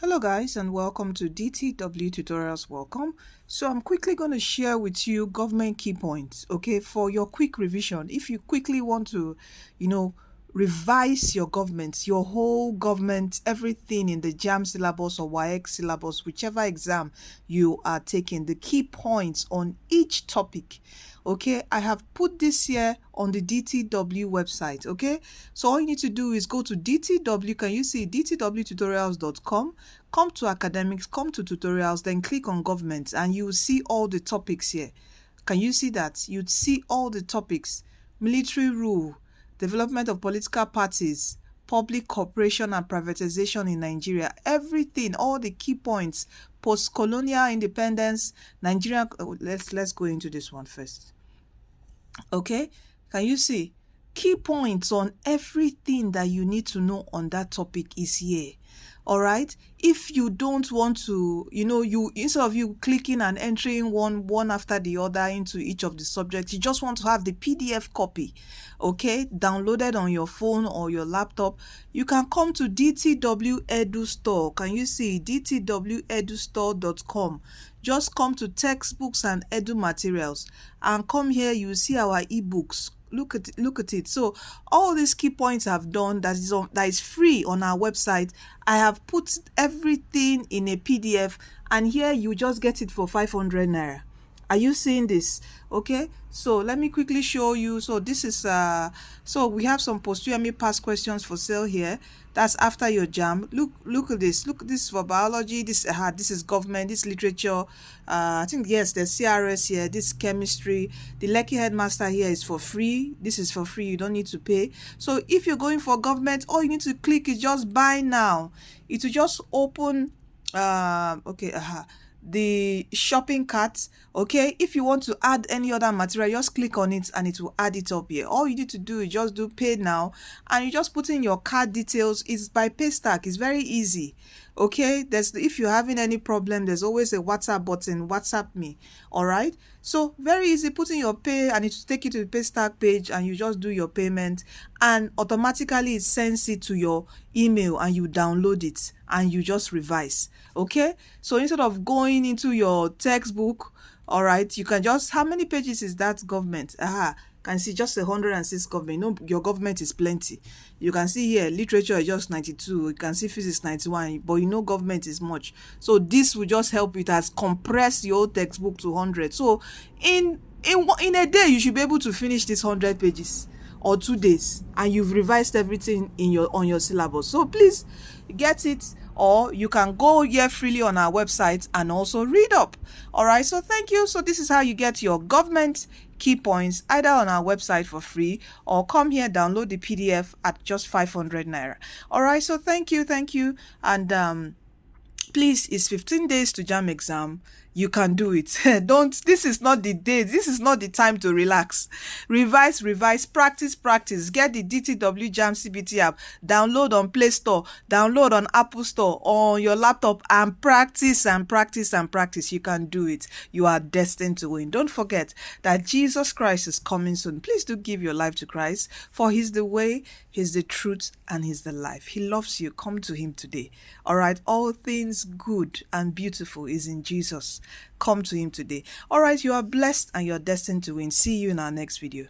Hello guys, and welcome to DTW Tutorials. Welcome. So I'm quickly going to share with you government key points, okay, for your quick revision. If you quickly want to, revise your government, your whole government, everything in the JAMB syllabus or YX syllabus, whichever exam you are taking, the key points on each topic. Okay, I have put this here on the DTW website. Okay, so all you need to do is go to DTW. Can you see dtwtutorials.com? Come to academics, come to tutorials, then click on government, and you will see all the topics here. Can you see that? You'd see all the topics: military rule, development of political parties, public cooperation and privatization in Nigeria, everything, all the key points, post-colonial independence, Nigeria. Let's go into this one first. Okay, can you see key points on everything that you need to know on that topic is here? All right, if you don't want to, instead of you clicking and entering one after the other into each of the subjects, you just want to have the PDF copy, okay, downloaded on your phone or your laptop, you can come to DTW Edu Store. Can you see dtwedustore.com? Just come to textbooks and edu materials and come here. You see our ebooks. Look at it. So all these key points I've done that is free on our website. I have put everything in a PDF, and here you just get it for 500 naira. Are you seeing this? Okay, so let me quickly show you. So this is so we have some post-UME past questions for sale here. That's after your JAMB. Look at this. Look at this for biology. This is government. This literature. I think yes, there's CRS here. This chemistry. The Lekki headmaster here is for free. This is for free. You don't need to pay. So if you're going for government, all you need to click is just buy now. It will just open. The shopping cart. Okay, if you want to add any other material, just click on it and it will add it up here. All you need to do is just do pay now, and you just put in your card details. It's by Paystack. It's very easy. Okay, if you're having any problem, there's always a WhatsApp button. WhatsApp me. All right, so very easy. Put in your pay and it will take you to the Paystack page, and you just do your payment, and automatically it sends it to your email, and you download it and you just revise. Okay, so instead of going into your textbook, all right, you can just, how many pages is that government? Can see just 106 government. Your government is plenty. You can see here literature is just 92. You can see physics 91, but government is much. So this will just help you. It has compressed your textbook to 100. So in a day you should be able to finish this 100 pages, or 2 days, and you've revised everything on your syllabus. So please get it, or you can go here freely on our website and also read up. All right, so thank you. So this is how you get your government key points, either on our website for free, or come here, download the PDF at just 500 naira. All right, so thank you, and please, it's 15 days to JAMB exam. You can do it. This is not the day. This is not the time to relax. Revise, practice. Get the DTW JAMB CBT app. Download on Play Store. Download on Apple Store, on your laptop, and practice. You can do it. You are destined to win. Don't forget that Jesus Christ is coming soon. Please do give your life to Christ, for He's the way, He's the truth, and He's the life. He loves you. Come to Him today. All right. All things good and beautiful is in Jesus. Come to Him today. All right, you are blessed and you're destined to win. See you in our next video.